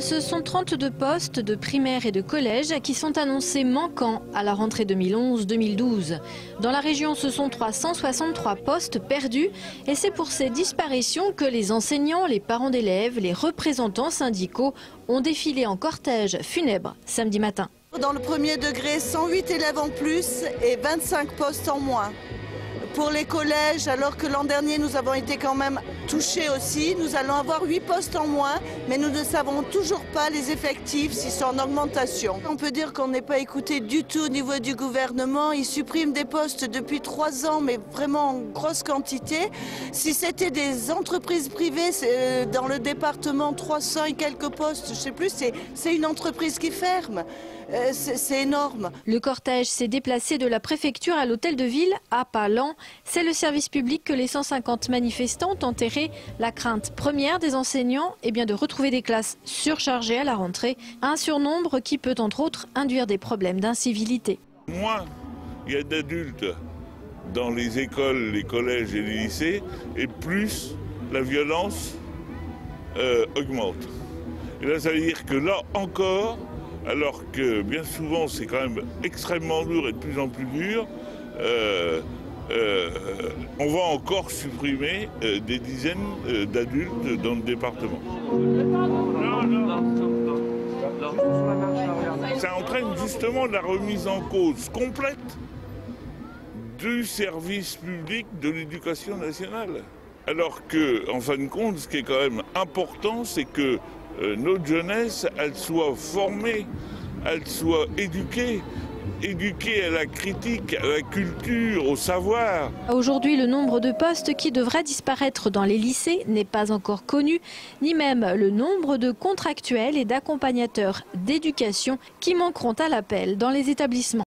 ce sont 32 postes de primaire et de collège qui sont annoncés manquants à la rentrée 2011-2012. Dans la région, ce sont 363 postes perdus et c'est pour ces disparitions que les enseignants, les parents d'élèves, les représentants syndicaux ont défilé en cortège funèbre samedi matin. Dans le premier degré, 108 élèves en plus et 25 postes en moins. Pour les collèges, alors que l'an dernier nous avons été quand même touchés aussi, nous allons avoir 8 postes en moins, mais nous ne savons toujours pas les effectifs s'ils sont en augmentation. On peut dire qu'on n'est pas écouté du tout au niveau du gouvernement. Ils suppriment des postes depuis 3 ans, mais vraiment en grosse quantité. Si c'était des entreprises privées, dans le département 300 et quelques postes, je ne sais plus, c'est une entreprise qui ferme. C'est énorme. Le cortège s'est déplacé de la préfecture à l'hôtel de ville à pas lents. C'est le service public que les 150 manifestants ont enterré. La crainte première des enseignants est bien de retrouver des classes surchargées à la rentrée. Un surnombre qui peut entre autres induire des problèmes d'incivilité. Moins il y a d'adultes dans les écoles, les collèges et les lycées, et plus la violence augmente. Et là, ça veut dire que là encore, alors que bien souvent c'est quand même extrêmement dur et de plus en plus dur, on va encore supprimer des dizaines d'adultes dans le département. Ça entraîne justement la remise en cause complète du service public de l'éducation nationale. Alors que, en fin de compte, ce qui est quand même important, c'est que notre jeunesse, elle soit formée, elle soit éduquée à la critique, à la culture, au savoir. Aujourd'hui, le nombre de postes qui devraient disparaître dans les lycées n'est pas encore connu, ni même le nombre de contractuels et d'accompagnateurs d'éducation qui manqueront à l'appel dans les établissements.